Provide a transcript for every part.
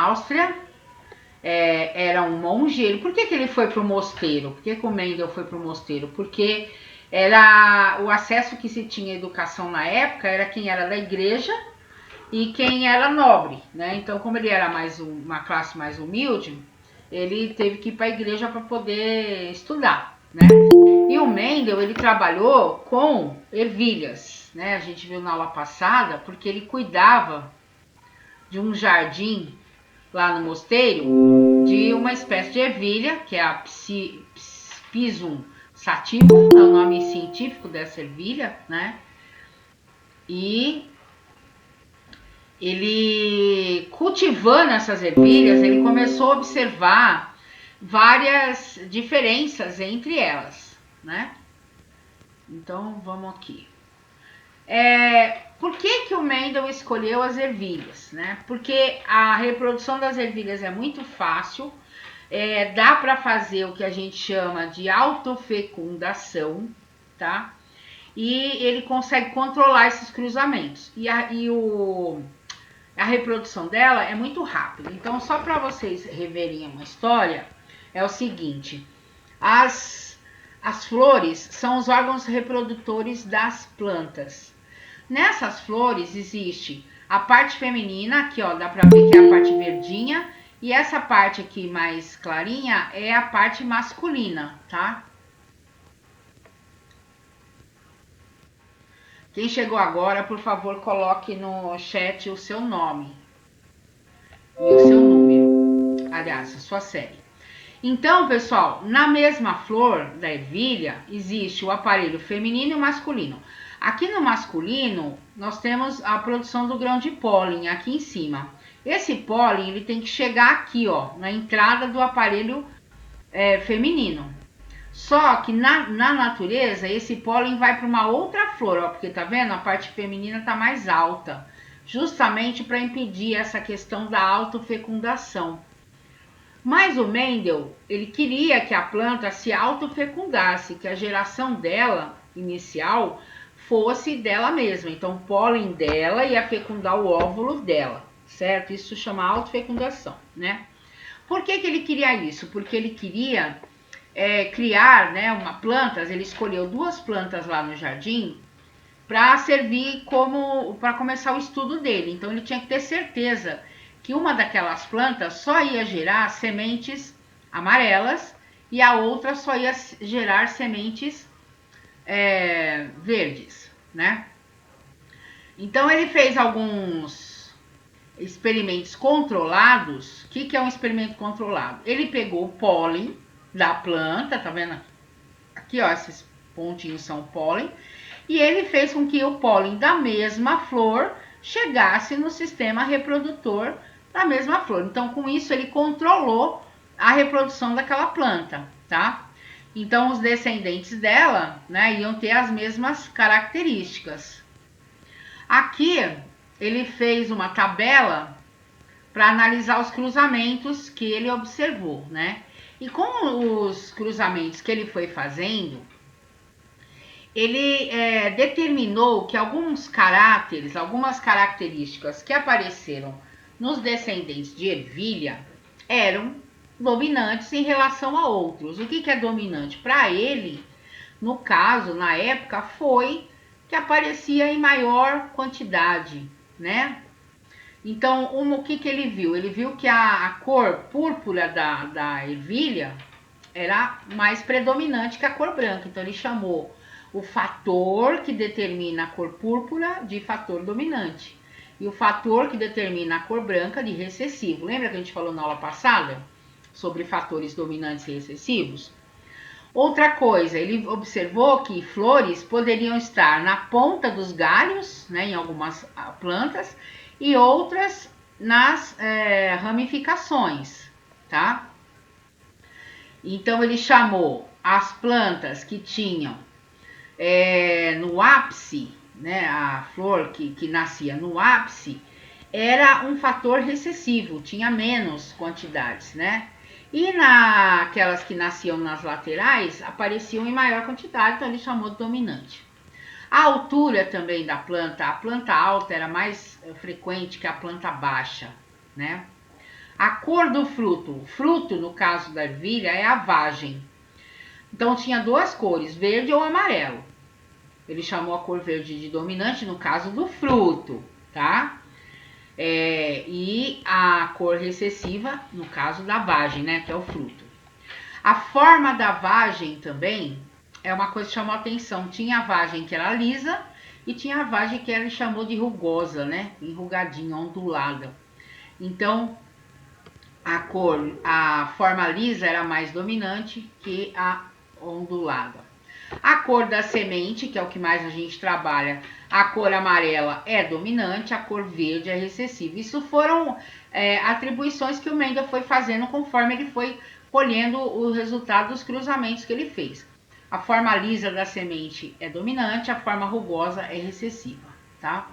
Áustria, era um monge. Por que ele foi para o mosteiro? Por que o Mendel foi para o mosteiro? Porque era o acesso que se tinha à educação na época, era quem era da igreja e quem era nobre, né? Então, como ele era uma classe mais humilde, ele teve que ir para a igreja para poder estudar, né? E o Mendel, ele trabalhou com ervilhas, né? A gente viu na aula passada, porque ele cuidava de um jardim lá no mosteiro de uma espécie de ervilha, que é a Pisum sativum, é o nome científico dessa ervilha, né? E ele, cultivando essas ervilhas, ele começou a observar várias diferenças entre elas, né? Então, vamos aqui. Por que o Mendel escolheu as ervilhas, né? Porque a reprodução das ervilhas é muito fácil, dá para fazer o que a gente chama de autofecundação, tá? E ele consegue controlar esses cruzamentos. A reprodução dela é muito rápida. Então, só para vocês reverem uma história, é o seguinte: as flores são os órgãos reprodutores das plantas. Nessas flores existe a parte feminina, aqui ó, dá para ver que é a parte verdinha, e essa parte aqui mais clarinha é a parte masculina, tá? Quem chegou agora, por favor, coloque no chat o seu nome e o seu número, aliás, a sua série. Então, pessoal, na mesma flor da ervilha existe o aparelho feminino e o masculino. Aqui no masculino, nós temos a produção do grão de pólen aqui em cima. Esse pólen ele tem que chegar aqui, ó, na entrada do aparelho feminino. Só que na natureza, esse pólen vai para uma outra flor, ó, porque tá vendo? A parte feminina tá mais alta, justamente para impedir essa questão da autofecundação. Mas o Mendel, ele queria que a planta se autofecundasse, que a geração dela, inicial, fosse dela mesma. Então, o pólen dela ia fecundar o óvulo dela, certo? Isso chama autofecundação, né? Por que ele queria isso? Porque ele queria criar, né, plantas. Ele escolheu 2 plantas lá no jardim para servir para começar o estudo dele. Então, ele tinha que ter certeza que uma daquelas plantas só ia gerar sementes amarelas e a outra só ia gerar sementes verdes, né? Então ele fez alguns experimentos controlados. O que é um experimento controlado? Ele pegou o pólen da planta, tá vendo? Aqui, ó, esses pontinhos são pólen, e ele fez com que o pólen da mesma flor chegasse no sistema reprodutor da mesma flor. Então, com isso, ele controlou a reprodução daquela planta, tá? Então, os descendentes dela, né, iam ter as mesmas características. Aqui, ele fez uma tabela para analisar os cruzamentos que ele observou, né? E com os cruzamentos que ele foi fazendo, ele determinou que alguns caráteres, algumas características que apareceram nos descendentes de ervilha eram dominantes em relação a outros. O que é dominante? Para ele, no caso, na época, foi que aparecia em maior quantidade, né? Então, o que ele viu? Ele viu que a cor púrpura da ervilha era mais predominante que a cor branca. Então, ele chamou o fator que determina a cor púrpura de fator dominante e o fator que determina a cor branca de recessivo. Lembra que a gente falou na aula passada sobre fatores dominantes e recessivos? Outra coisa, ele observou que flores poderiam estar na ponta dos galhos, né, em algumas plantas, e outras nas ramificações, tá? Então ele chamou as plantas que tinham no ápice, né, a flor que nascia no ápice, era um fator recessivo, tinha menos quantidades, né? E naquelas que nasciam nas laterais, apareciam em maior quantidade, então ele chamou de dominante. A altura também da planta, a planta alta era mais frequente que a planta baixa, né? A cor do fruto, o fruto no caso da ervilha é a vagem. Então tinha duas cores, verde ou amarelo. Ele chamou a cor verde de dominante no caso do fruto, tá? E a cor recessiva no caso da vagem, né? Que é o fruto. A forma da vagem também é uma coisa que chamou a atenção. Tinha a vagem que era lisa e tinha a vagem que ele chamou de rugosa, né? Enrugadinha, ondulada. Então, a forma lisa era mais dominante que a ondulada. A cor da semente, que é o que mais a gente trabalha, a cor amarela é dominante, a cor verde é recessiva. Isso foram atribuições que o Mendel foi fazendo conforme ele foi colhendo o resultado dos cruzamentos que ele fez. A forma lisa da semente é dominante, a forma rugosa é recessiva, tá?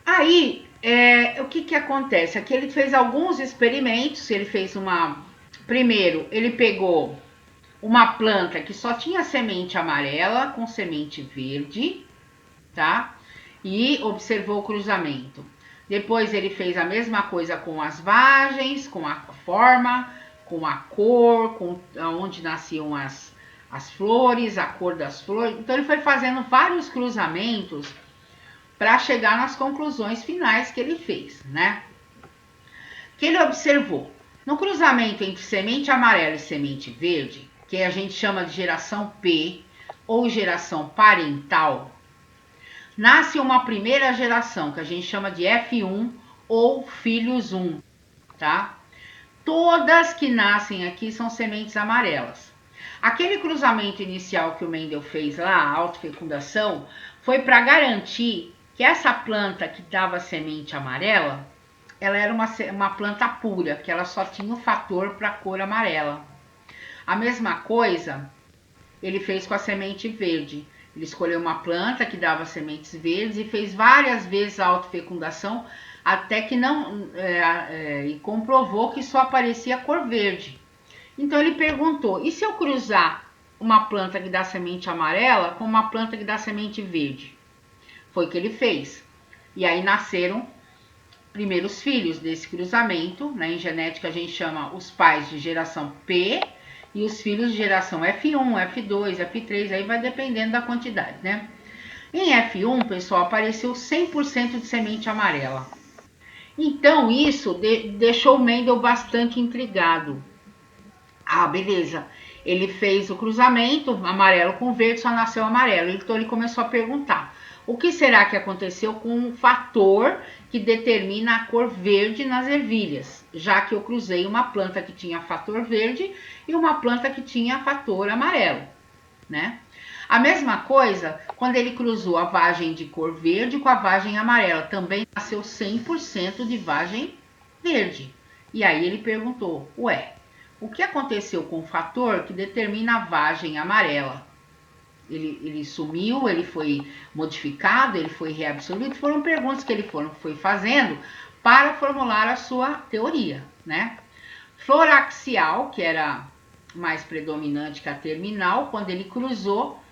Aí, o que acontece? Aqui ele fez alguns experimentos, ele fez Primeiro, ele pegou uma planta que só tinha semente amarela com semente verde, tá? E observou o cruzamento. Depois ele fez a mesma coisa com as vagens, com a forma, com a cor, com onde nasciam as flores, a cor das flores. Então ele foi fazendo vários cruzamentos para chegar nas conclusões finais que ele fez, né? Que ele observou. No cruzamento entre semente amarela e semente verde, que a gente chama de geração P ou geração parental, nasce uma primeira geração que a gente chama de F1 ou filhos 1, tá? Todas que nascem aqui são sementes amarelas. Aquele cruzamento inicial que o Mendel fez lá, a autofecundação, foi para garantir que essa planta que dava semente amarela, ela era uma planta pura, que ela só tinha o fator para a cor amarela. A mesma coisa ele fez com a semente verde. Ele escolheu uma planta que dava sementes verdes e fez várias vezes a autofecundação até que e comprovou que só aparecia a cor verde. Então ele perguntou, e se eu cruzar uma planta que dá semente amarela com uma planta que dá semente verde? Foi o que ele fez. E aí nasceram primeiros filhos desse cruzamento, né? Em genética a gente chama os pais de geração P e os filhos de geração F1, F2, F3, aí vai dependendo da quantidade, né? Em F1, pessoal, apareceu 100% de semente amarela. Então isso deixou o Mendel bastante intrigado. Ah, beleza. Ele fez o cruzamento, amarelo com verde, só nasceu amarelo. Então ele começou a perguntar: o que será que aconteceu com o fator que determina a cor verde nas ervilhas? Já que eu cruzei uma planta que tinha fator verde e uma planta que tinha fator amarelo, né? A mesma coisa quando ele cruzou a vagem de cor verde com a vagem amarela. Também nasceu 100% de vagem verde. E aí ele perguntou: ué, o que aconteceu com o fator que determina a vagem amarela? Ele sumiu, ele foi modificado, ele foi reabsorvido? Foram perguntas que ele foi fazendo para formular a sua teoria, né? Flor axial, que era mais predominante que a terminal, quando ele cruzou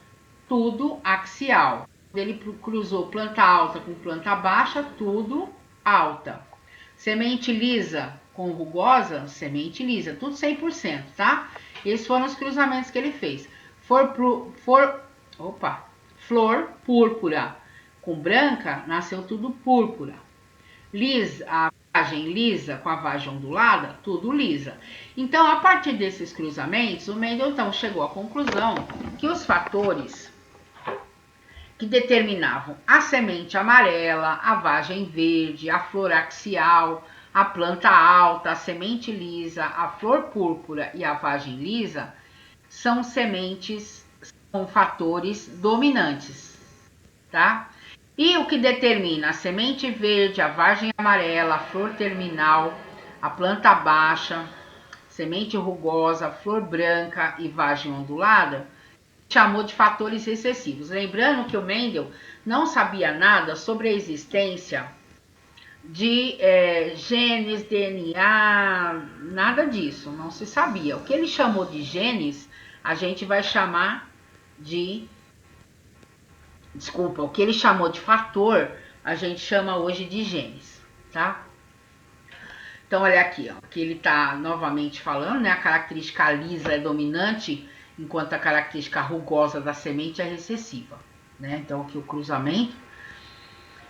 tudo axial. Quando ele cruzou planta alta com planta baixa, tudo alta. Semente lisa com rugosa, semente lisa, tudo 100%, tá? Esses foram os cruzamentos que ele fez. Flor púrpura com branca, nasceu tudo púrpura. Lisa, a vagem lisa com a vagem ondulada, tudo lisa. Então, a partir desses cruzamentos, o Mendel então chegou à conclusão que os fatores que determinavam a semente amarela, a vagem verde, a flor axial, a planta alta, a semente lisa, a flor púrpura e a vagem lisa, são fatores dominantes, tá? E o que determina a semente verde, a vagem amarela, a flor terminal, a planta baixa, semente rugosa, flor branca e vagem ondulada, chamou de fatores recessivos. Lembrando que o Mendel não sabia nada sobre a existência de genes, DNA, nada disso, não se sabia. O que ele chamou de genes, a gente vai chamar de... Desculpa, o que ele chamou de fator, a gente chama hoje de genes, tá? Então, olha aqui, ó, que ele está novamente falando, né? A característica lisa é dominante, enquanto a característica rugosa da semente é recessiva, né? Então, aqui o cruzamento.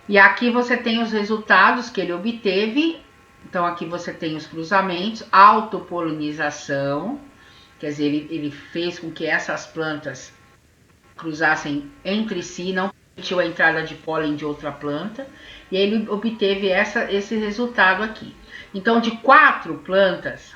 E aqui você tem os resultados que ele obteve. Então, aqui você tem os cruzamentos, autopolinização, quer dizer, ele fez com que essas plantas cruzassem entre si, não permitiu a entrada de pólen de outra planta, e ele obteve esse resultado aqui. Então, de 4 plantas,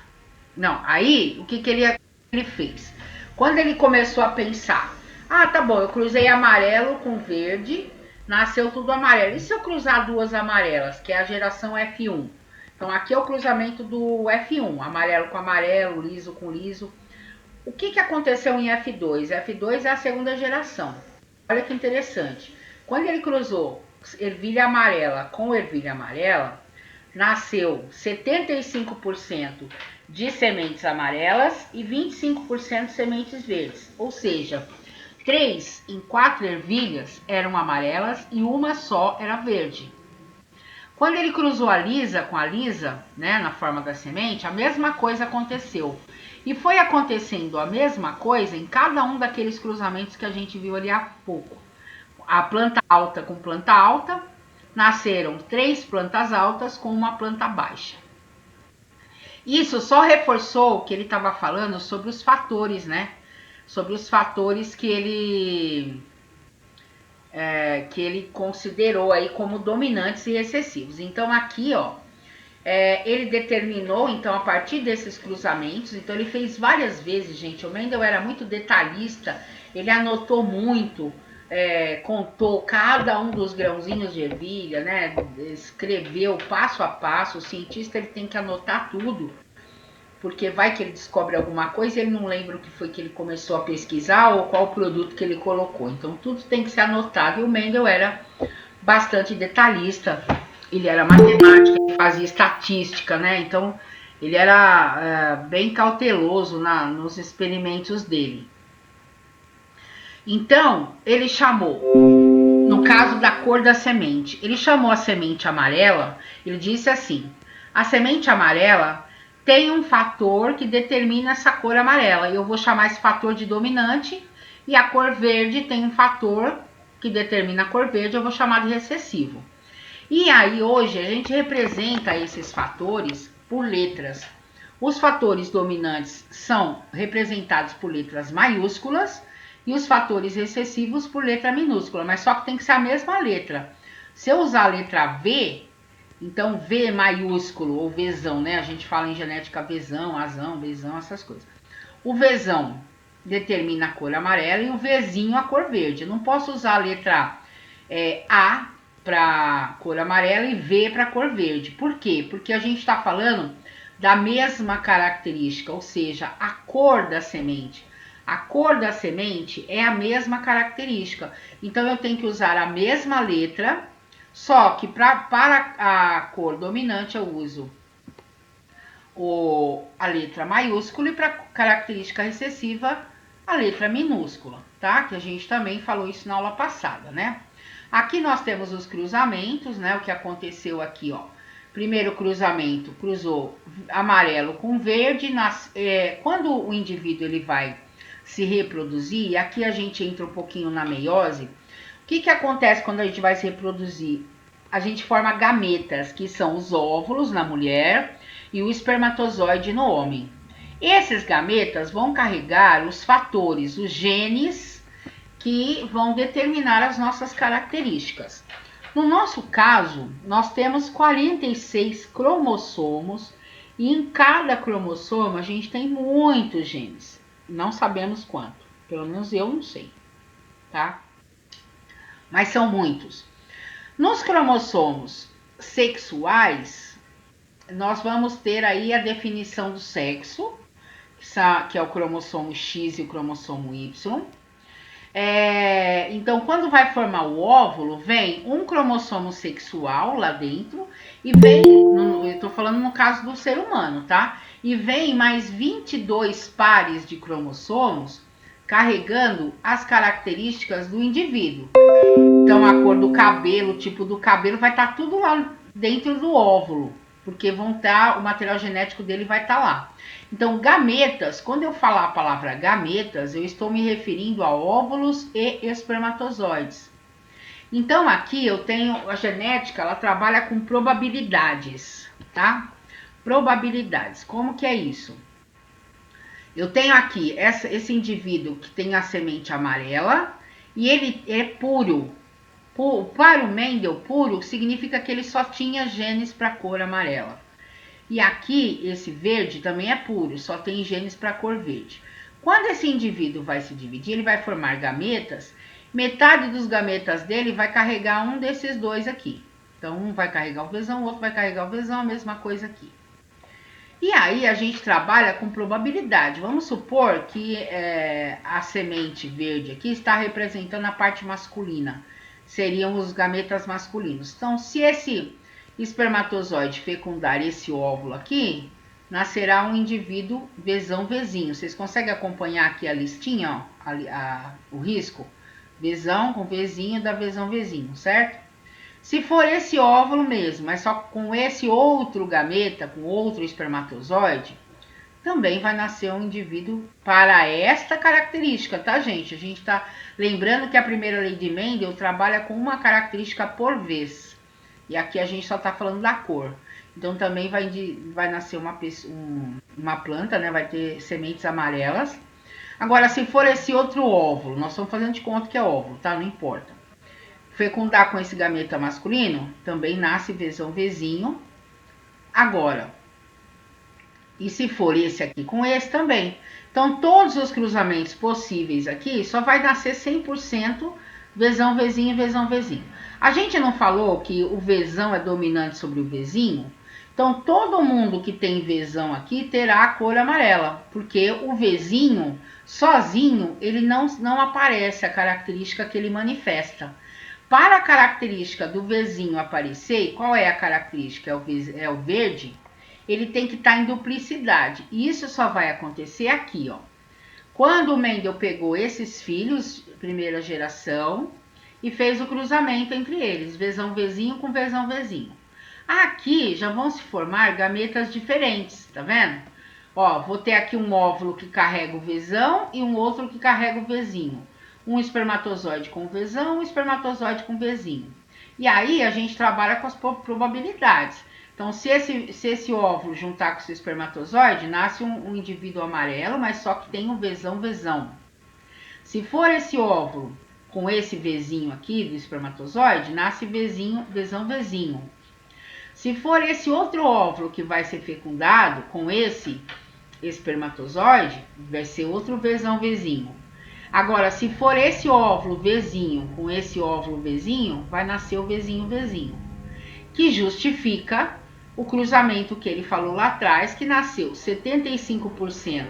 não, aí o que ele fez? Quando ele começou a pensar, ah, tá bom, eu cruzei amarelo com verde, nasceu tudo amarelo. E se eu cruzar 2 amarelas, que é a geração F1? Então, aqui é o cruzamento do F1, amarelo com amarelo, liso com liso. O que aconteceu em F2? F2 é a segunda geração. Olha que interessante. Quando ele cruzou ervilha amarela com ervilha amarela, nasceu 75% de sementes amarelas e 25% de sementes verdes. Ou seja, 3 em 4 ervilhas eram amarelas e uma só era verde. Quando ele cruzou a lisa com a lisa, né, na forma da semente, a mesma coisa aconteceu. E foi acontecendo a mesma coisa em cada um daqueles cruzamentos que a gente viu ali há pouco. A planta alta com planta alta, nasceram 3 plantas altas com uma planta baixa. Isso só reforçou o que ele estava falando sobre os fatores, né? Sobre os fatores que ele considerou aí como dominantes e excessivos. Então aqui, ó, ele determinou, então, a partir desses cruzamentos, então ele fez várias vezes, gente, o Mendel era muito detalhista, ele anotou muito, contou cada um dos grãozinhos de ervilha, né, escreveu passo a passo, o cientista ele tem que anotar tudo, porque vai que ele descobre alguma coisa e ele não lembra o que foi que ele começou a pesquisar ou qual produto que ele colocou, então tudo tem que ser anotado, e o Mendel era bastante detalhista, ele era matemático, ele fazia estatística, né? Então ele era bem cauteloso nos experimentos dele. Então ele chamou, no caso da cor da semente, ele chamou a semente amarela, ele disse assim, a semente amarela tem um fator que determina essa cor amarela, eu vou chamar esse fator de dominante, e a cor verde tem um fator que determina a cor verde, eu vou chamar de recessivo. E aí hoje a gente representa esses fatores por letras. Os fatores dominantes são representados por letras maiúsculas e os fatores recessivos por letra minúscula, mas só que tem que ser a mesma letra. Se eu usar a letra V, então V maiúsculo ou Vzão, né? A gente fala em genética Vzão, Azão, Vzão, essas coisas. O Vzão determina a cor amarela e o Vzinho a cor verde. Eu não posso usar a letra A para cor amarela e V para cor verde. Por quê? Porque a gente está falando da mesma característica, ou seja, a cor da semente. A cor da semente é a mesma característica. Então eu tenho que usar a mesma letra, só que para a cor dominante eu uso a letra maiúscula e para característica recessiva a letra minúscula, tá? Que a gente também falou isso na aula passada, né? Aqui nós temos os cruzamentos, né? O que aconteceu aqui, ó. Primeiro cruzamento, cruzou amarelo com verde. Quando o indivíduo ele vai se reproduzir, aqui a gente entra um pouquinho na meiose. O que acontece quando a gente vai se reproduzir? A gente forma gametas, que são os óvulos na mulher e o espermatozoide no homem. Esses gametas vão carregar os fatores, os genes, que vão determinar as nossas características. No nosso caso, nós temos 46 cromossomos e em cada cromossomo a gente tem muitos genes. Não sabemos quanto, pelo menos eu não sei, tá? Mas são muitos. Nos cromossomos sexuais, nós vamos ter aí a definição do sexo, que é o cromossomo X e o cromossomo Y. Então, quando vai formar o óvulo, vem um cromossomo sexual lá dentro e vem, eu tô falando no caso do ser humano, tá? E vem mais 22 pares de cromossomos carregando as características do indivíduo. Então, a cor do cabelo, o tipo do cabelo, vai estar tudo lá dentro do óvulo. porque o material genético dele vai estar lá. Então, gametas, quando eu falar a palavra gametas, eu estou me referindo a óvulos e espermatozoides. Então, aqui eu tenho a genética, ela trabalha com probabilidades, tá? Probabilidades. Como que é isso? Eu tenho aqui esse indivíduo que tem a semente amarela e ele é puro. Para o Mendel, puro significa que ele só tinha genes para a cor amarela. E aqui, esse verde também é puro, só tem genes para a cor verde. Quando esse indivíduo vai se dividir, ele vai formar gametas. Metade dos gametas dele vai carregar um desses dois aqui. Então, um vai carregar o Vzão, o outro vai carregar o Vzão, a mesma coisa aqui. E aí, a gente trabalha com probabilidade. Vamos supor que a semente verde aqui está representando a parte masculina. Seriam os gametas masculinos. Então, se esse espermatozoide fecundar esse óvulo aqui, nascerá um indivíduo Vzão Vzinho. Vocês conseguem acompanhar aqui a listinha, ó, o risco? Vzão com Vzinho dá Vzão Vzinho, certo? Se for esse óvulo mesmo, mas só com esse outro gameta, com outro espermatozoide, também vai nascer um indivíduo para esta característica, tá, gente? A gente tá lembrando que a primeira lei de Mendel trabalha com uma característica por vez. E aqui a gente só tá falando da cor. Então também vai nascer uma planta, né? Vai ter sementes amarelas. Agora, se for esse outro óvulo, nós estamos fazendo de conta que é óvulo, tá? Não importa. Fecundar com esse gameta masculino, também nasce Vzão Vzinho. Agora, e se for esse aqui com esse também. Então, todos os cruzamentos possíveis aqui, só vai nascer 100% Vzão Vzinho e Vzão Vzinho. A gente não falou que o Vzão é dominante sobre o Vzinho? Então, todo mundo que tem Vzão aqui terá a cor amarela, porque o Vzinho, sozinho, ele não aparece a característica que ele manifesta. Para a característica do Vzinho aparecer, qual é a característica? É o verde? Ele tem que estar em duplicidade. E isso só vai acontecer aqui, ó. Quando o Mendel pegou esses filhos, primeira geração, e fez o cruzamento entre eles, Vzão Vzinho com Vzão Vzinho. Aqui já vão se formar gametas diferentes, tá vendo? Ó, vou ter aqui um óvulo que carrega o Vzão e um outro que carrega o Vzinho. Um espermatozoide com Vzão, um espermatozoide com Vzinho. E aí a gente trabalha com as probabilidades. Então, se esse óvulo juntar com esse espermatozoide, nasce um indivíduo amarelo, mas só que tem um Vzão. Se for esse óvulo com esse Vzinho aqui do espermatozoide, nasce Vzão. Se for esse outro óvulo que vai ser fecundado com esse espermatozoide, vai ser outro Vzinho. Agora, se for esse óvulo Vzinho com esse óvulo Vzinho, vai nascer o Vzinho, que justifica o cruzamento que ele falou lá atrás, que nasceu 75%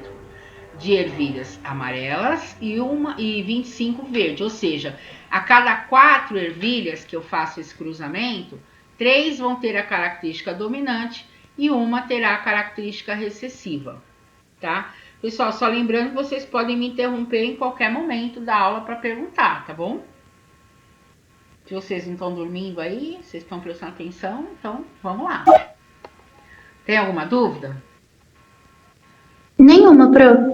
de ervilhas amarelas e 25 verde. Ou seja, a cada 4 ervilhas que eu faço esse cruzamento, 3 vão ter a característica dominante e uma terá a característica recessiva, tá? Pessoal, só lembrando que vocês podem me interromper em qualquer momento da aula para perguntar, tá bom? Se vocês não estão dormindo aí, vocês estão prestando atenção, então vamos lá. Tem alguma dúvida? Nenhuma, Pro.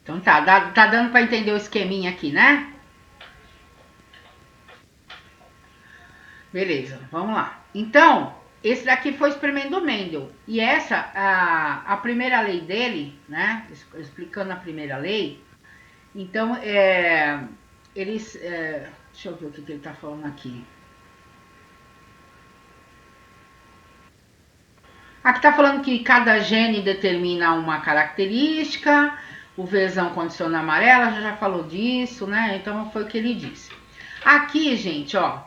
Então tá dando para entender o esqueminha aqui, né? Beleza, vamos lá. Então, esse daqui foi o experimento do Mendel. E essa, a primeira lei dele, né? Explicando a primeira lei. Então, deixa eu ver o que ele tá falando aqui. Aqui tá falando que cada gene determina uma característica. O Vzão condiciona amarela, já falou disso, né? Então, foi o que ele disse. Aqui, gente, ó.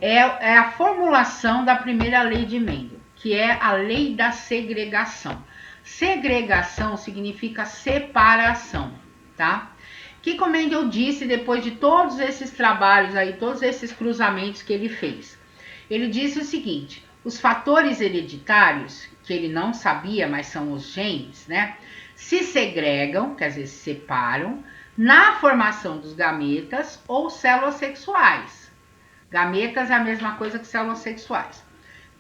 É a formulação da primeira lei de Mendel, que é a lei da segregação. Segregação significa separação, tá? Que como Mendel disse depois de todos esses trabalhos aí, todos esses cruzamentos que ele fez. Ele disse o seguinte: os fatores hereditários, que ele não sabia, mas são os genes, né? Se segregam, quer dizer, se separam, na formação dos gametas ou células sexuais. Gametas é a mesma coisa que células sexuais.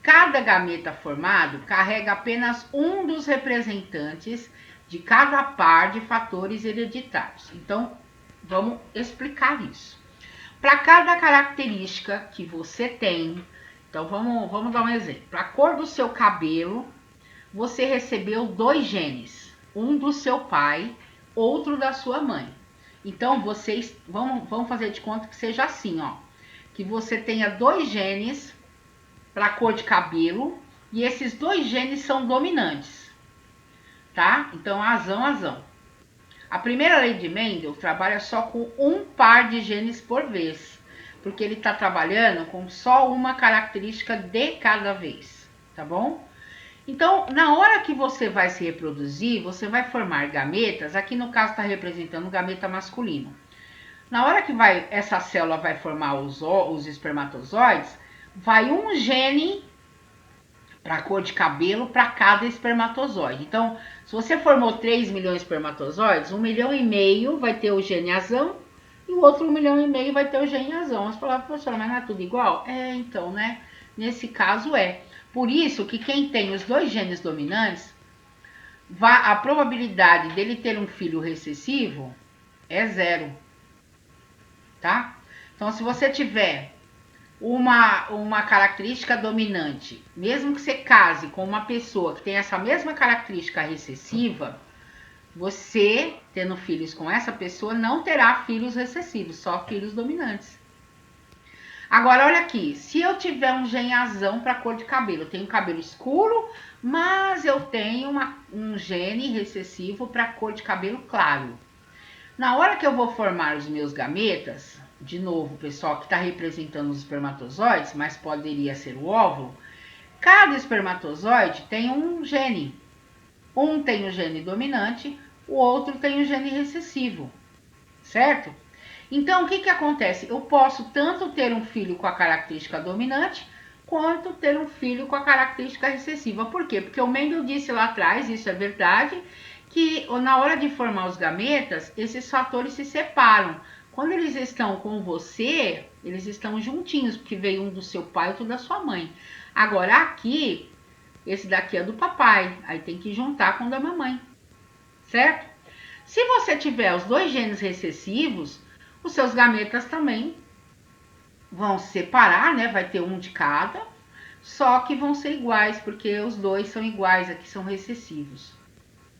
cada gameta formado carrega apenas um dos representantes de cada par de fatores hereditários. Então, vamos explicar isso. Para cada característica que você tem, então vamos dar um exemplo. Para a cor do seu cabelo, você recebeu 2 genes, um do seu pai, outro da sua mãe. Então, vocês vamos fazer de conta que seja assim, ó, que você tenha 2 genes para a cor de cabelo e esses 2 genes são dominantes, tá? Então, azão. A primeira lei de Mendel trabalha só com um par de genes por vez, porque ele está trabalhando com só uma característica de cada vez, tá bom? Então, na hora que você vai se reproduzir, você vai formar gametas, aqui no caso está representando o gameta masculino. Na hora que essa célula vai formar os espermatozoides, vai um gene para a cor de cabelo para cada espermatozoide. Então, se você formou 3 milhões de espermatozoides, 1,5 milhão vai ter o gene azão e o outro 1,5 milhão vai ter o gene azão. Você fala, professora, mas não é tudo igual? É, então, né? Nesse caso é. Por isso que quem tem os 2 genes dominantes, a probabilidade dele ter um filho recessivo é 0. Tá? Então, se você tiver uma característica dominante, mesmo que você case com uma pessoa que tem essa mesma característica recessiva, você, tendo filhos com essa pessoa, não terá filhos recessivos, só filhos dominantes. Agora, olha aqui, se eu tiver um genazão para cor de cabelo, eu tenho cabelo escuro, mas eu tenho um gene recessivo para cor de cabelo claro. Na hora que eu vou formar os meus gametas, de novo, pessoal, que está representando os espermatozoides, mas poderia ser o óvulo, cada espermatozoide tem um gene. Um tem o gene dominante, o outro tem o gene recessivo, certo? Então, o que acontece? Eu posso tanto ter um filho com a característica dominante, quanto ter um filho com a característica recessiva. Por quê? Porque o Mendel disse lá atrás, isso é verdade, que na hora de formar os gametas, esses fatores se separam. Quando eles estão com você, eles estão juntinhos, porque veio um do seu pai e outro da sua mãe. Agora aqui, esse daqui é do papai, aí tem que juntar com o da mamãe, certo? Se você tiver os 2 genes recessivos, os seus gametas também vão se separar, né? Vai ter um de cada, só que vão ser iguais, porque os 2 são iguais, aqui são recessivos,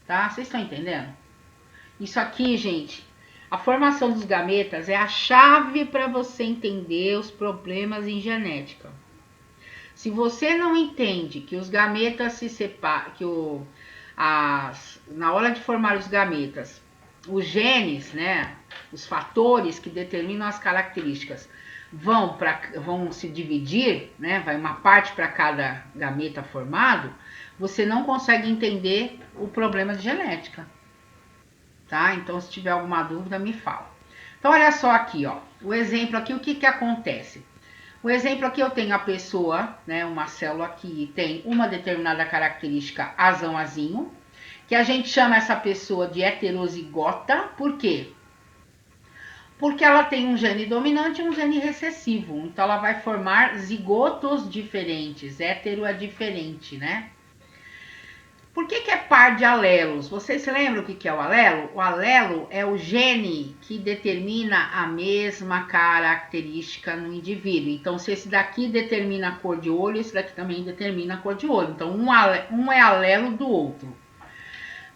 tá? Vocês estão entendendo? Isso aqui, gente, a formação dos gametas é a chave para você entender os problemas em genética. Se você não entende que os gametas se separam, na hora de formar os gametas, os genes, né, os fatores que determinam as características vão se dividir, né, vai uma parte para cada gameta formado, você não consegue entender o problema de genética. Tá? Então, se tiver alguma dúvida, me fala. Então, olha só aqui, ó. O exemplo aqui, o que acontece? O exemplo aqui eu tenho a pessoa, né, uma célula que tem uma determinada característica azão-azinho, que a gente chama essa pessoa de heterozigota. Por quê? Porque ela tem um gene dominante e um gene recessivo. Então, ela vai formar zigotos diferentes. Hétero é diferente, né? Por que é par de alelos? Vocês se lembram o que é o alelo? O alelo é o gene que determina a mesma característica no indivíduo. Então, se esse daqui determina a cor de olho, esse daqui também determina a cor de olho. Então, um é alelo do outro.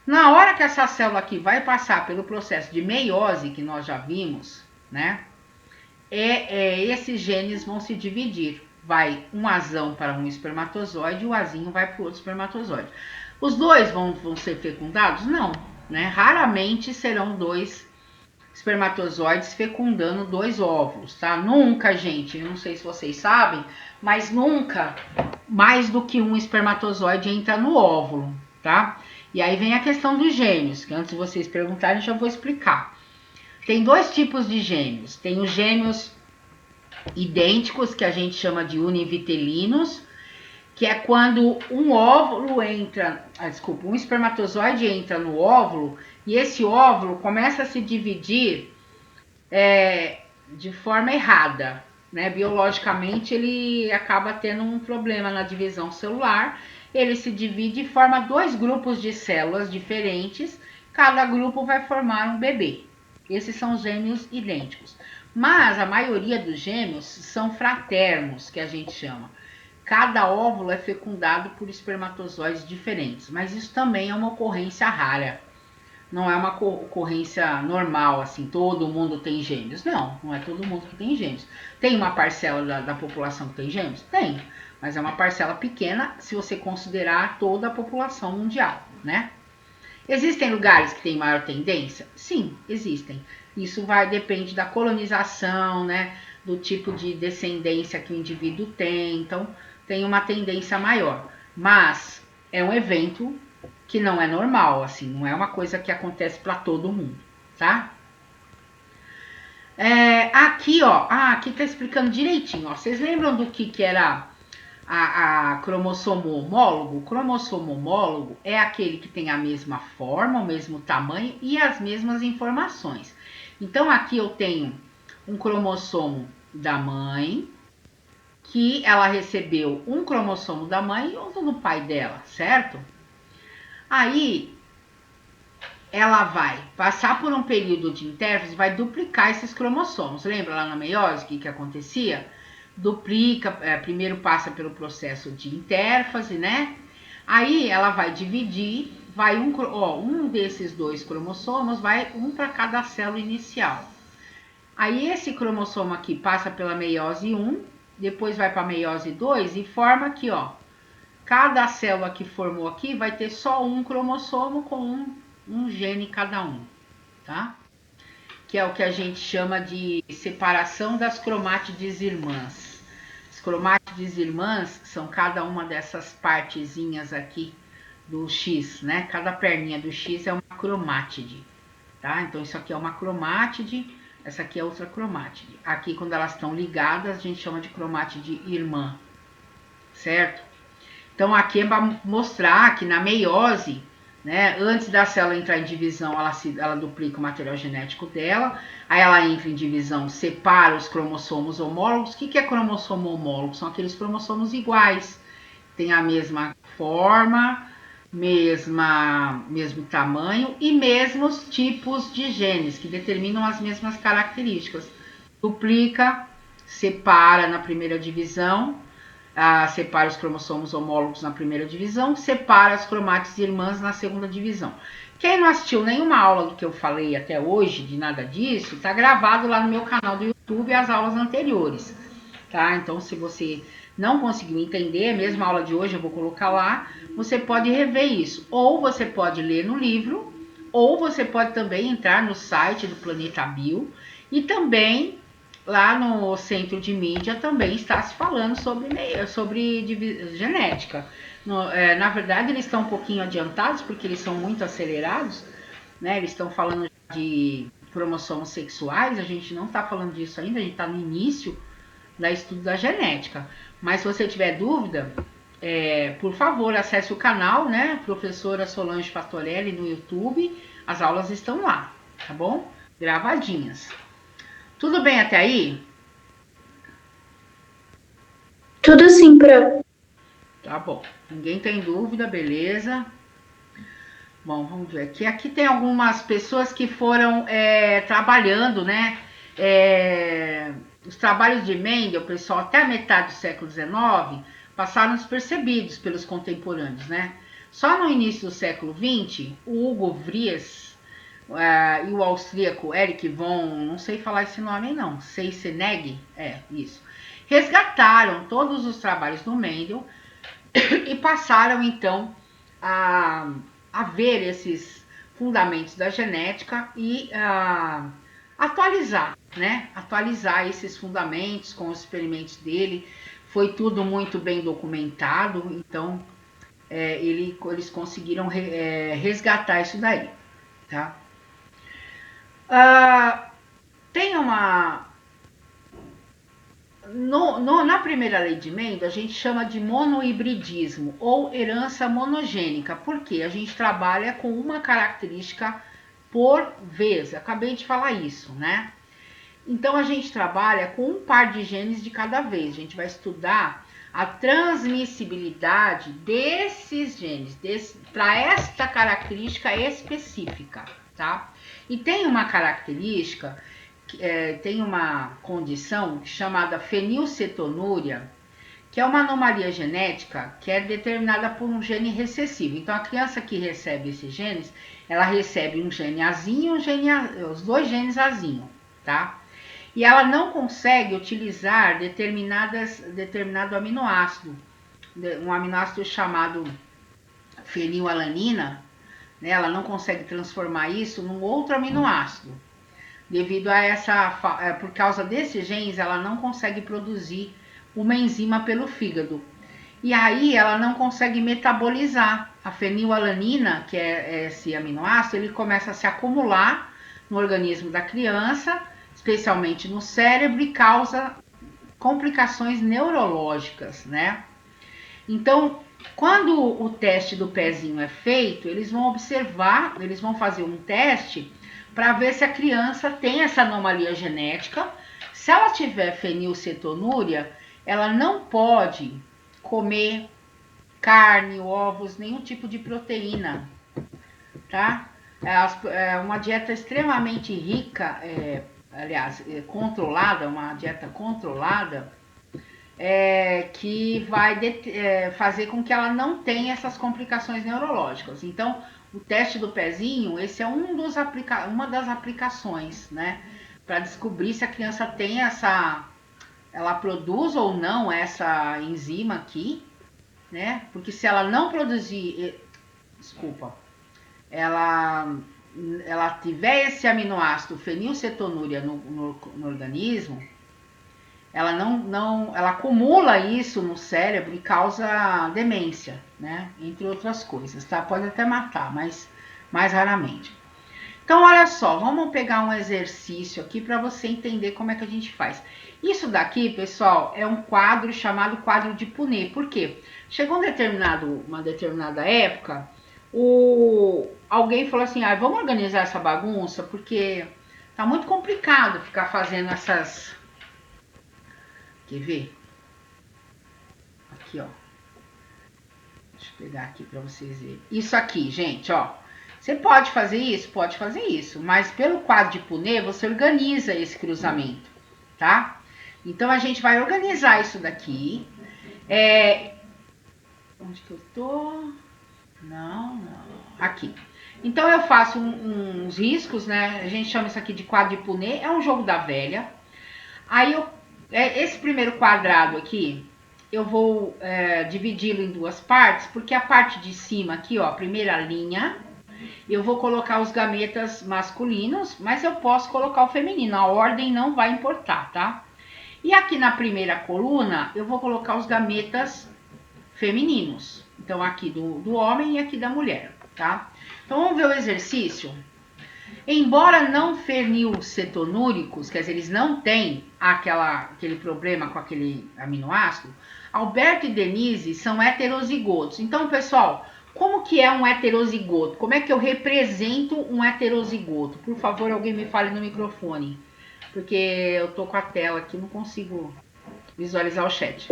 Na hora que essa célula aqui vai passar pelo processo de meiose, que nós já vimos, né? Esses genes vão se dividir. Vai um azão para um espermatozoide e o azinho vai para o outro espermatozoide. Os 2 vão ser fecundados? Não, né? Raramente serão 2 espermatozoides fecundando 2 óvulos, tá? Nunca, gente, eu não sei se vocês sabem, mas nunca mais do que um espermatozoide entra no óvulo, tá? E aí vem a questão dos gêmeos, que antes de vocês perguntarem, já vou explicar. Tem 2 tipos de gêmeos. Tem os gêmeos idênticos, que a gente chama de univitelinos, que é quando um espermatozoide entra no óvulo e esse óvulo começa a se dividir de forma errada. né? Biologicamente ele acaba tendo um problema na divisão celular. Ele se divide e forma 2 grupos de células diferentes. Cada grupo vai formar um bebê. Esses são gêmeos idênticos. Mas a maioria dos gêmeos são fraternos, que a gente chama. Cada óvulo é fecundado por espermatozoides diferentes, mas isso também é uma ocorrência rara. Não é uma ocorrência normal, assim, todo mundo tem gêmeos. Não, não é todo mundo que tem gêmeos. Tem uma parcela da população que tem gêmeos? Tem, mas é uma parcela pequena se você considerar toda a população mundial, né? Existem lugares que têm maior tendência? Sim, existem. Isso depende da colonização, né? Do tipo de descendência que o indivíduo tem. Então, tem uma tendência maior. Mas é um evento que não é normal, assim, não é uma coisa que acontece para todo mundo, tá? Aqui, ó, aqui tá explicando direitinho, ó. Vocês lembram do que era a cromossomo homólogo? O cromossomo homólogo é aquele que tem a mesma forma, o mesmo tamanho e as mesmas informações. Então, aqui eu tenho um cromossomo da mãe, que ela recebeu um cromossomo da mãe e outro do pai dela, certo? Aí, ela vai passar por um período de intérfase, vai duplicar esses cromossomos. Lembra lá na meiose o que acontecia? Duplica, primeiro passa pelo processo de intérfase, né? Aí ela vai dividir, vai um desses 2 cromossomos, vai um para cada célula inicial. Aí esse cromossomo aqui passa pela meiose 1, depois vai para a meiose 2 e forma aqui, ó. Cada célula que formou aqui vai ter só um cromossomo com um gene cada um, tá? Que é o que a gente chama de separação das cromátides irmãs. As cromátides irmãs são cada uma dessas partezinhas aqui do X, né? Cada perninha do X é uma cromátide, tá? Então isso aqui é uma cromátide, essa aqui é outra cromátide. Aqui, quando elas estão ligadas, a gente chama de cromátide irmã, certo? Então aqui é para mostrar que na meiose, né, antes da célula entrar em divisão, ela duplica o material genético dela, aí ela entra em divisão, separa os cromossomos homólogos. O que é cromossomo homólogo? São aqueles cromossomos iguais, tem a mesma forma, mesmo tamanho e mesmos tipos de genes, que determinam as mesmas características. Duplica, separa na primeira divisão, separa os cromossomos homólogos na primeira divisão, separa as cromátides irmãs na segunda divisão. Quem não assistiu nenhuma aula do que eu falei até hoje, de nada disso, tá gravado lá no meu canal do YouTube as aulas anteriores, tá? Então, se você não conseguiu entender, mesmo a aula de hoje eu vou colocar lá, você pode rever isso. Ou você pode ler no livro, ou você pode também entrar no site do Planeta Bio e também lá no centro de mídia também está se falando sobre genética. Na verdade, eles estão um pouquinho adiantados, porque eles são muito acelerados, né? Eles estão falando de cromossomos sexuais, a gente não está falando disso ainda, a gente está no início do estudo da genética. Mas se você tiver dúvida, por favor, acesse o canal, né? Professora Solange Pastorelli no YouTube, as aulas estão lá, tá bom? Gravadinhas. Tudo bem até aí? Tudo sim, Pro. Tá bom. Ninguém tem dúvida, beleza? Bom, vamos ver aqui. Aqui tem algumas pessoas que foram trabalhando, né? Os trabalhos de Mendel, pessoal, até a metade do século XIX, passaram despercebidos pelos contemporâneos, né? Só no início do século XX, o Hugo Vries e o austríaco Erich von, não sei falar esse nome não, Seyseneg, isso, resgataram todos os trabalhos do Mendel e passaram então a ver esses fundamentos da genética e atualizar, né? Atualizar esses fundamentos com os experimentos dele. Foi tudo muito bem documentado, então eles conseguiram resgatar isso daí, tá? Tem uma... na primeira lei de Mendel, a gente chama de monohibridismo ou herança monogênica, porque a gente trabalha com uma característica por vez. Acabei de falar isso, né? Então a gente trabalha com um par de genes de cada vez. A gente vai estudar a transmissibilidade desses genes para esta característica específica, tá? E tem uma característica, tem uma condição chamada fenilcetonúria, que é uma anomalia genética que é determinada por um gene recessivo. Então, a criança que recebe esses genes, ela recebe um gene azinho e os dois genes azinho, tá? E ela não consegue utilizar determinado aminoácido, um aminoácido chamado fenilalanina, né? Ela não consegue transformar isso num outro aminoácido. Devido a por causa desses genes, ela não consegue produzir uma enzima pelo fígado. E aí ela não consegue metabolizar a fenilalanina, que é esse aminoácido, ele começa a se acumular no organismo da criança, especialmente no cérebro, e causa complicações neurológicas, né? Então, quando o teste do pezinho é feito, eles vão observar, eles vão fazer um teste para ver se a criança tem essa anomalia genética. Se ela tiver fenilcetonúria, ela não pode comer carne, ovos, nenhum tipo de proteína, tá? É uma dieta extremamente rica, controlada, uma dieta controlada, que vai fazer com que ela não tenha essas complicações neurológicas. Então, o teste do pezinho, esse é uma das aplicações, né? Para descobrir se a criança tem ela produz ou não essa enzima aqui, né? Porque se ela não produzir, ela tiver esse aminoácido fenilcetonúria no organismo, ela ela acumula isso no cérebro e causa demência, né? Entre outras coisas, tá? Pode até matar, mas mais raramente. Então, olha só, vamos pegar um exercício aqui para você entender como é que a gente faz. Isso daqui, pessoal, é um quadro chamado quadro de Punnett. Por quê? Chegou uma determinada época, alguém falou assim, vamos organizar essa bagunça, porque tá muito complicado ficar fazendo essas... Quer ver? Aqui, ó. Deixa eu pegar aqui para vocês verem. Isso aqui, gente, ó. Você pode fazer isso? Pode fazer isso. Mas pelo quadro de Punnett, você organiza esse cruzamento, tá? Então, a gente vai organizar isso daqui. Onde que eu tô? Não. Aqui. Então, eu faço uns riscos, né? A gente chama isso aqui de quadro de Punnett. É um jogo da velha. Aí, esse primeiro quadrado aqui, eu vou dividi-lo em duas partes, porque a parte de cima aqui, ó, a primeira linha, eu vou colocar os gametas masculinos, mas eu posso colocar o feminino, a ordem não vai importar, tá? E aqui na primeira coluna, eu vou colocar os gametas femininos. Então, aqui do homem e aqui da mulher, tá? Então, vamos ver o exercício? Embora não fenilcetonúricos, quer dizer, eles não têm aquele problema com aquele aminoácido, Alberto e Denise são heterozigotos. Então, pessoal, como que é um heterozigoto? Como é que eu represento um heterozigoto? Por favor, alguém me fale no microfone, porque eu tô com a tela aqui, não consigo visualizar o chat.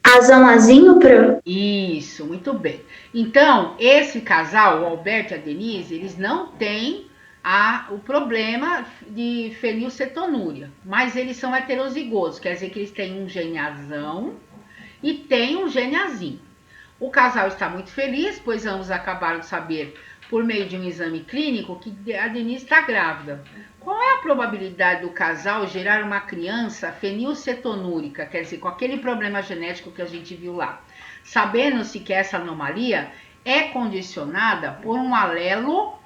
Azão, Pro? Isso, muito bem. Então, esse casal, o Alberto e a Denise, eles não têm o problema de fenilcetonúria, mas eles são heterozigotos, quer dizer que eles têm um gene azão e têm um gene azinho. O casal está muito feliz, pois ambos acabaram de saber, por meio de um exame clínico, que a Denise está grávida. Qual é a probabilidade do casal gerar uma criança fenilcetonúrica, quer dizer, com aquele problema genético que a gente viu lá? Sabendo-se que essa anomalia é condicionada por um alelo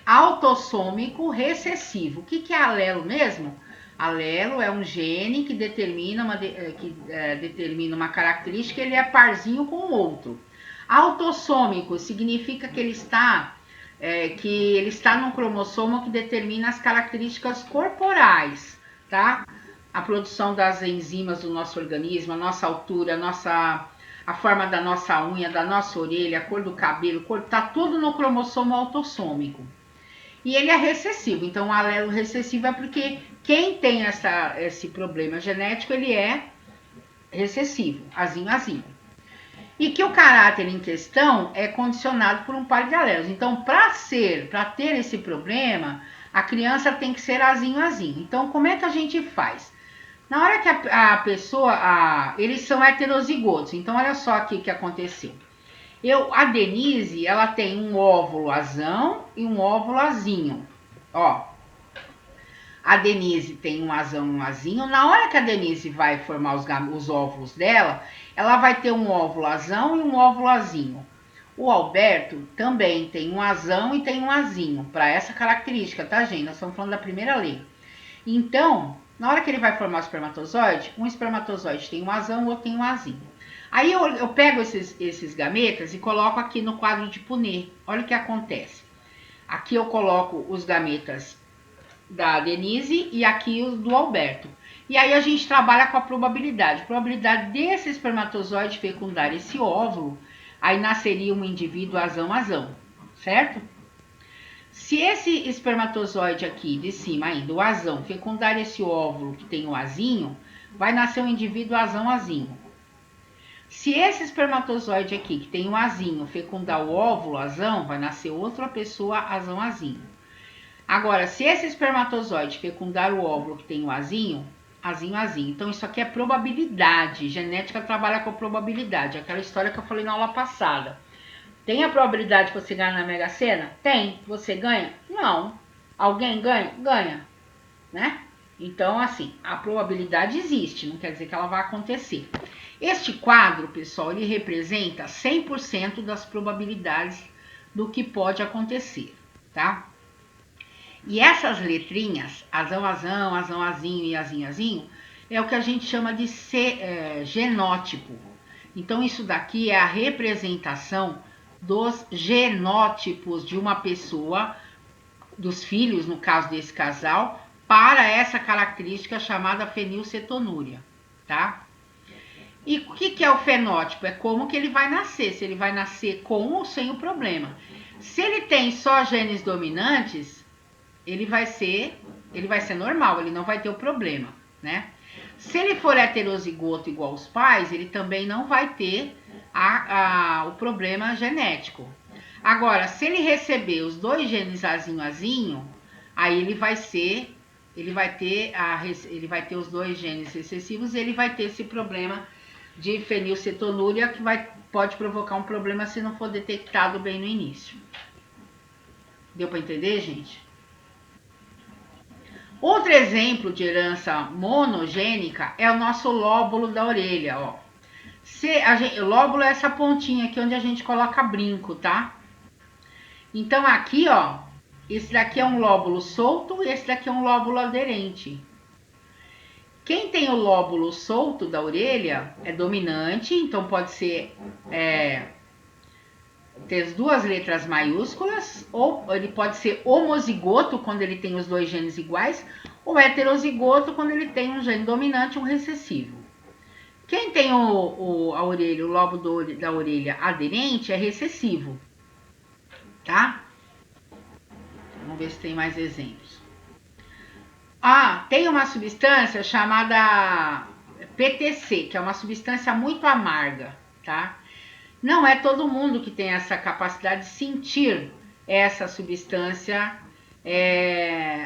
autossômico recessivo. O que é alelo mesmo? Alelo é um gene que determina uma característica, ele é parzinho com o outro. Autossômico significa que ele está num cromossomo que determina as características corporais, tá? A produção das enzimas do nosso organismo, a nossa altura, a forma da nossa unha, da nossa orelha, a cor do cabelo, tá tudo no cromossomo autossômico. E ele é recessivo, então o alelo recessivo é porque quem tem esse problema genético, ele é recessivo, azinho, azinho. E que o caráter em questão é condicionado por um par de alelos. Então, para ter esse problema, a criança tem que ser azinho, azinho. Então, como é que a gente faz? Na hora que a pessoa, eles são heterozigotos. Então, olha só aqui o que aconteceu. A Denise, ela tem um óvulo azão e um óvulo azinho. Ó, a Denise tem um azão e um azinho. Na hora que a Denise vai formar os óvulos dela, ela vai ter um óvulo azão e um óvulo azinho. O Alberto também tem um azão e tem um azinho, para essa característica, tá, gente? Nós estamos falando da primeira lei. Então, na hora que ele vai formar o espermatozoide, um espermatozoide tem um azão, o outro tem um azinho. Aí eu pego esses gametas e coloco aqui no quadro de Punnett. Olha o que acontece. Aqui eu coloco os gametas da Denise e aqui os do Alberto. E aí a gente trabalha com a probabilidade. A probabilidade desse espermatozoide fecundar esse óvulo, aí nasceria um indivíduo azão, certo? Se esse espermatozoide aqui de cima ainda, o azão, fecundar esse óvulo que tem o azinho, vai nascer um indivíduo azão. Se esse espermatozoide aqui, que tem o azinho, fecundar o óvulo azão, vai nascer outra pessoa azão. Agora, se esse espermatozoide fecundar o óvulo que tem o azinho. Então, isso aqui é probabilidade. Genética trabalha com probabilidade. Aquela história que eu falei na aula passada. Tem a probabilidade de você ganhar na Mega Sena? Tem. Você ganha? Não. Alguém ganha? Ganha. Né? Então, assim, a probabilidade existe. Não quer dizer que ela vai acontecer. Este quadro, pessoal, ele representa 100% das probabilidades do que pode acontecer, tá? E essas letrinhas, azão, azinho e azinho, é o que a gente chama de genótipo. Então, isso daqui é a representação dos genótipos de uma pessoa, dos filhos, no caso desse casal, para essa característica chamada fenilcetonúria, tá? E o que é o fenótipo? É como que ele vai nascer, se ele vai nascer com ou sem o problema. Se ele tem só genes dominantes, ele vai ser normal, ele não vai ter o problema, né? Se ele for heterozigoto igual os pais, ele também não vai ter o problema genético. Agora, se ele receber os dois genes azinho, aí ele vai ter os dois genes recessivos e ele vai ter esse problema de fenilcetonúria que pode provocar um problema se não for detectado bem no início. Deu para entender, gente? Outro exemplo de herança monogênica é o nosso lóbulo da orelha, ó. O lóbulo é essa pontinha aqui onde a gente coloca brinco, tá? Então aqui, ó, esse daqui é um lóbulo solto e esse daqui é um lóbulo aderente. Quem tem o lóbulo solto da orelha é dominante, então pode ser ter as duas letras maiúsculas, ou ele pode ser homozigoto quando ele tem os dois genes iguais, ou heterozigoto quando ele tem um gene dominante e um recessivo. Quem tem o lóbulo da orelha aderente é recessivo, tá? Vamos ver se tem mais exemplos. Tem uma substância chamada PTC, que é uma substância muito amarga, tá? Não é todo mundo que tem essa capacidade de sentir essa substância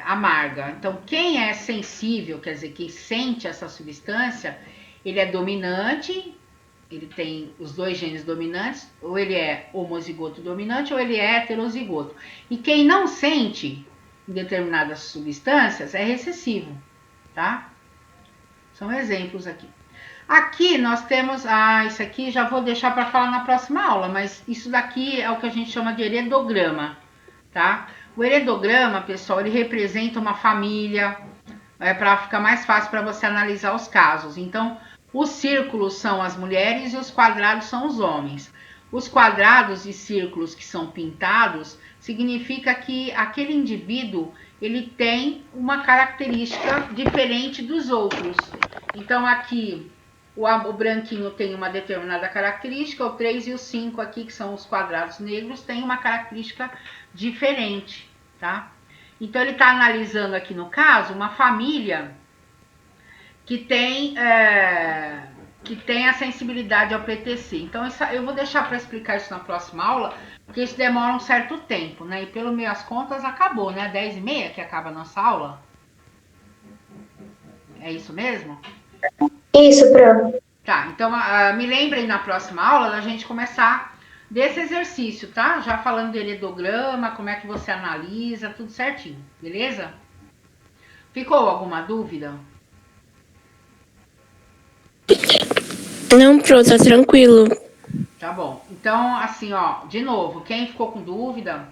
amarga. Então, quem é sensível, quer dizer, quem sente essa substância, ele é dominante, ele tem os dois genes dominantes, ou ele é homozigoto dominante, ou ele é heterozigoto. E quem não sente em determinadas substâncias é recessivo, tá? São exemplos aqui. Aqui nós temos, isso aqui já vou deixar para falar na próxima aula, mas isso daqui é o que a gente chama de heredograma, tá? O heredograma, pessoal, ele representa uma família, para ficar mais fácil para você analisar os casos. Então, os círculos são as mulheres e os quadrados são os homens. Os quadrados e círculos que são pintados significa que aquele indivíduo ele tem uma característica diferente dos outros. Então, aqui o branquinho tem uma determinada característica, o 3 e o 5 aqui, que são os quadrados negros, tem uma característica diferente, tá? Então, ele está analisando aqui, no caso, uma família que tem a sensibilidade ao PTC. Então, eu vou deixar para explicar isso na próxima aula, porque isso demora um certo tempo, né? E pelo minhas contas, acabou, né? 10h30 que acaba a nossa aula. É isso mesmo? Isso, Pro. Tá, então me lembrem na próxima aula da gente começar desse exercício, tá? Já falando do enedograma, como é que você analisa, tudo certinho, beleza? Ficou alguma dúvida? Não, Pro, tá tranquilo. Tá bom. Então, assim, ó, de novo, quem ficou com dúvida,